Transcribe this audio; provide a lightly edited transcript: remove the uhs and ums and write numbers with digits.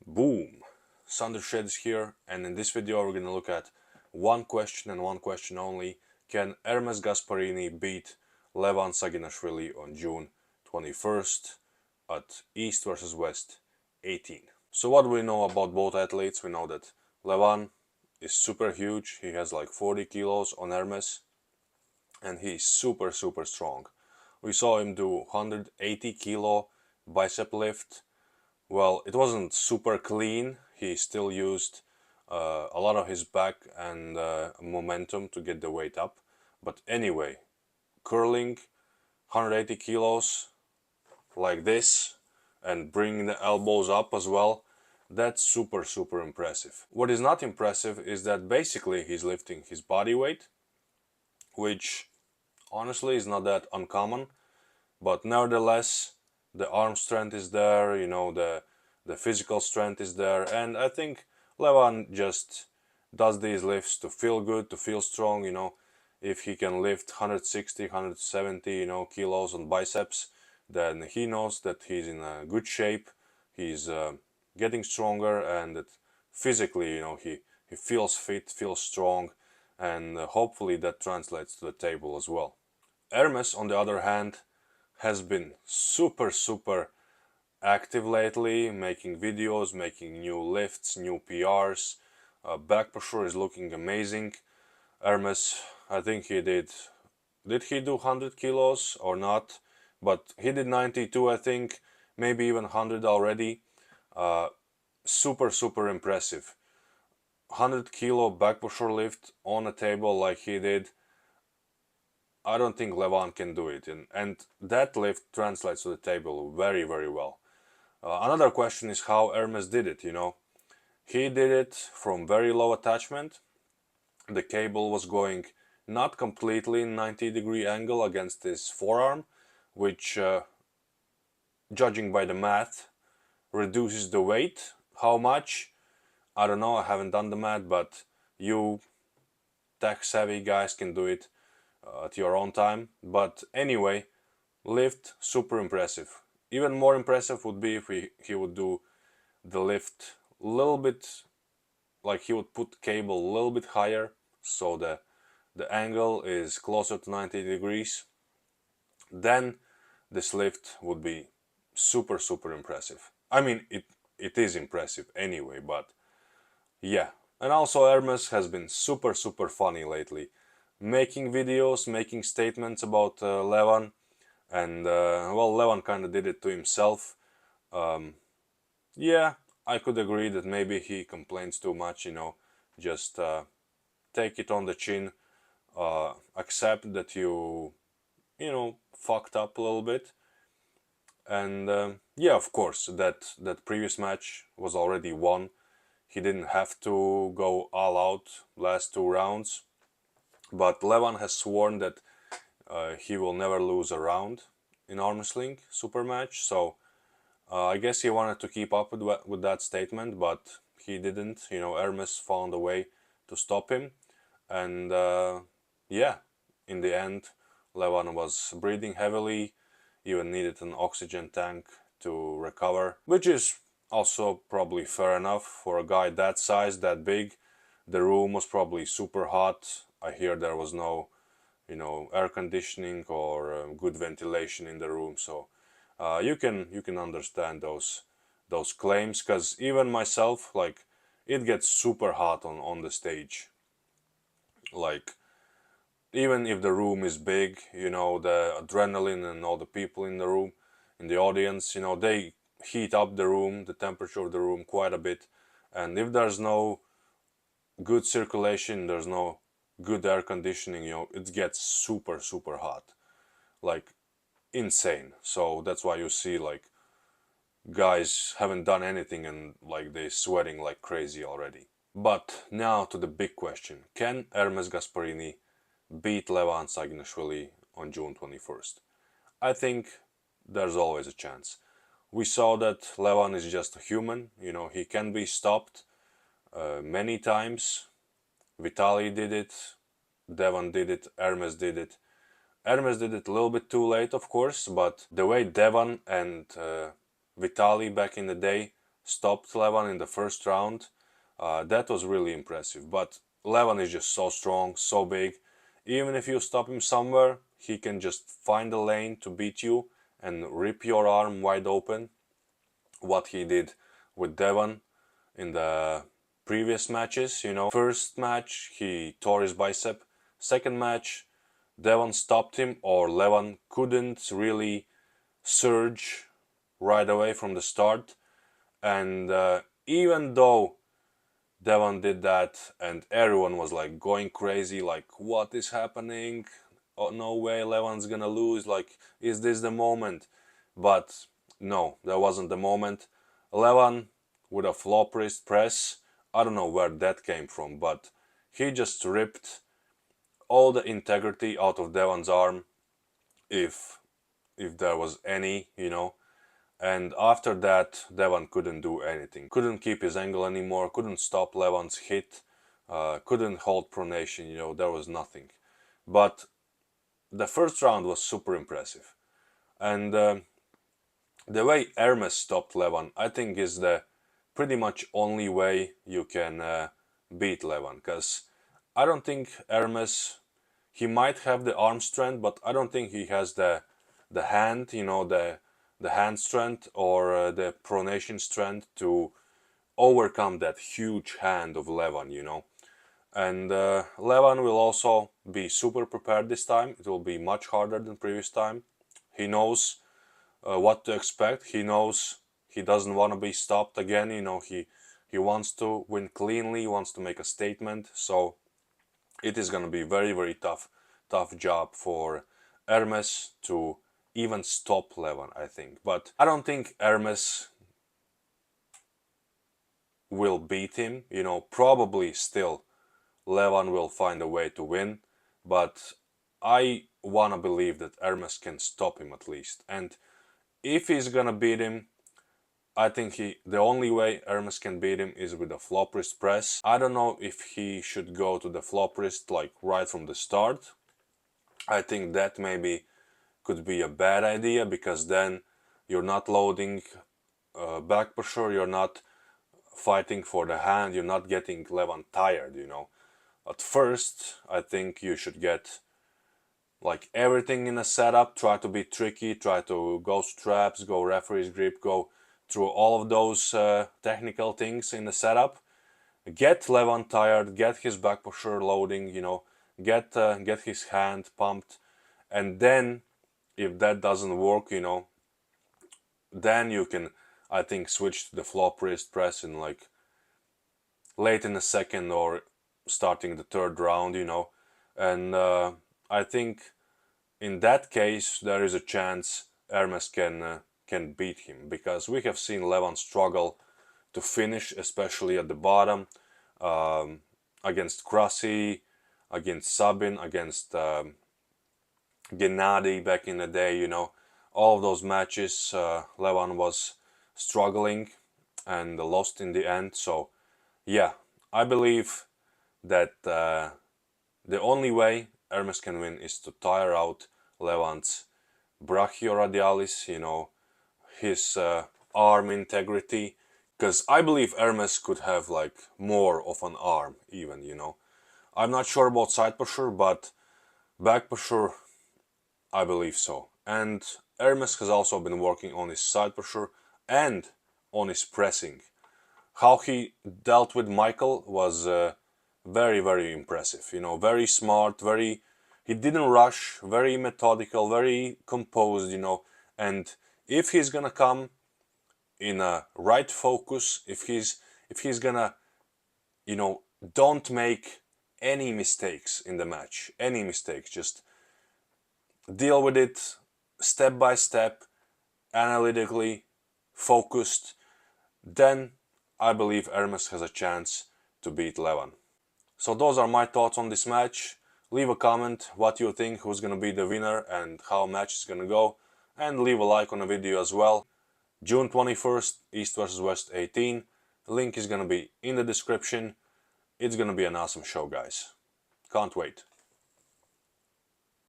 Boom! Sandris here, and in this video we're gonna look at one question and one question only. Can Hermes Gasparini beat Levan Saginashvili on June 21st at East versus West 18? So what do we know about both athletes? We know that Levan is super huge. He has like 40 kilos on Hermes, and he's super strong. We saw him do 180 kilo bicep lift. Well, it wasn't super clean. He still used a lot of his back and momentum to get the weight up. But anyway, curling 180 kilos like this and bringing the elbows up as well, that's super impressive. What is not impressive is that basically he's lifting his body weight, which honestly is not that uncommon, but nevertheless the arm strength is there, the physical strength is there, and I think Levan just does these lifts to feel good, to feel strong. If he can lift 160 170 kilos on biceps, then he knows that he's in a good shape, he's getting stronger, and that physically he feels fit, feels strong, and hopefully that translates to the table as well. Hermes, on the other hand, has been super active lately, making videos, making new lifts, new PRs. Back pressure is looking amazing. Hermes, I think did he do 100 kilos or not? But he did 92, I think, maybe even 100 already. Super impressive. 100 kilo back pressure lift on a table like he did. I don't think Levan can do it, and that lift translates to the table very well. Another question is how Hermes did it. He did it from very low attachment. The cable was going not completely 90-degree angle against his forearm, which, judging by the math, reduces the weight. How much? I don't know, I haven't done the math, but you tech-savvy guys can do it at your own time. But anyway, lift, super impressive. Even more impressive would be if he would do the lift a little bit, like he would put cable a little bit higher, so the angle is closer to 90 degrees. Then this lift would be super impressive. I mean, it is impressive anyway, but yeah. And also Hermes has been super funny lately, making videos, making statements about Levan, and well, Levan kind of did it to himself. Yeah, I could agree that maybe he complains too much, just take it on the chin, accept that you fucked up a little bit. And yeah, of course, that previous match was already won. He didn't have to go all out last two rounds, but Levan has sworn that he will never lose a round in arm wrestling super match. So I guess he wanted to keep up with that statement, but he didn't. Hermes found a way to stop him, and yeah, in the end, Levan was breathing heavily, even needed an oxygen tank to recover, which is also probably fair enough for a guy that size, that big. The room was probably super hot. I hear there was no, air conditioning or good ventilation in the room, so you can understand those claims, because even myself, like, it gets super hot on the stage. Like, even if the room is big, the adrenaline and all the people in the room, in the audience, they heat up the room, the temperature of the room quite a bit. And if there's no good circulation, there's no good air conditioning, it gets super hot, like insane. So that's why you see, like, guys haven't done anything and like they sweating like crazy already. But now to the big question: can Ermes Gasparini beat Levan Saginashvili on June 21st? I think there's always a chance. We saw that Levan is just a human, he can be stopped many times. Vitali did it, Devan did it, Hermes did it. Hermes did it a little bit too late, of course, but the way Devan and Vitali back in the day stopped Levan in the first round. That was really impressive. But Levan is just so strong, so big. Even if you stop him somewhere, he can just find a lane to beat you and rip your arm wide open. What he did with Devon in the previous matches, First match, he tore his bicep. Second match, Devon stopped him, or Levan couldn't really surge right away from the start. And even though Devon did that and everyone was like going crazy, like, what is happening? Oh, no way, Levan's gonna lose. Like, is this the moment? But no, that wasn't the moment. Levan with a flop wrist press, I don't know where that came from, but he just ripped all the integrity out of Devon's arm, if there was any, And after that, Devon couldn't do anything. Couldn't keep his angle anymore, couldn't stop Levan's hit, couldn't hold pronation, there was nothing. But the first round was super impressive. And the way Hermes stopped Levan, I think, is the pretty much only way you can beat Levan. Because I don't think Hermes, he might have the arm strength, but I don't think he has the hand, the hand strength or the pronation strength to overcome that huge hand of Levan. And Levan will also be super prepared this time. It will be much harder than previous time. He knows what to expect. He knows he doesn't want to be stopped again. He wants to win cleanly. He wants to make a statement. So it is going to be very, very tough job for Hermes to even stop Levan, I think. But I don't think Hermes will beat him. Probably still Levan will find a way to win. But I want to believe that Hermes can stop him at least. And if he's gonna beat him, I think the only way Hermes can beat him is with a flop wrist press. I don't know if he should go to the flop wrist like right from the start. I think that maybe could be a bad idea, because then you're not loading back pressure, you're not fighting for the hand, you're not getting Levan tired, At first, I think you should get like everything in a setup, try to be tricky, try to go straps, go referee's grip, go through all of those technical things in the setup. Get Levan tired, get his back pressure loading, get his hand pumped, and then if that doesn't work, then you can, I think, switch to the flop wrist press in like late in the second or starting the third round, and I think in that case there is a chance Hermes can beat him, because we have seen Levan struggle to finish, especially at the bottom, against Krasi, against Sabin, against Gennady back in the day, all of those matches Levan was struggling and lost in the end. So yeah, I believe that the only way Hermes can win is to tire out Levan's brachioradialis, his arm integrity, because I believe Hermes could have like more of an arm even, I'm not sure about side pressure, but back pressure, I believe so. And Hermes has also been working on his side pressure and on his pressing. How he dealt with Michael was very, very impressive. Very smart, he didn't rush, very methodical, very composed, and if he's gonna come in a right focus, if he's gonna, don't make any mistakes in the match, just deal with it step by step, analytically, focused, then I believe Hermes has a chance to beat Levan. So those are my thoughts on this match. Leave a comment what you think, who's gonna be the winner and how match is gonna go, and leave a like on the video as well. June 21st, East vs West 18. Link is gonna be in the description. It's gonna be an awesome show, guys. Can't wait.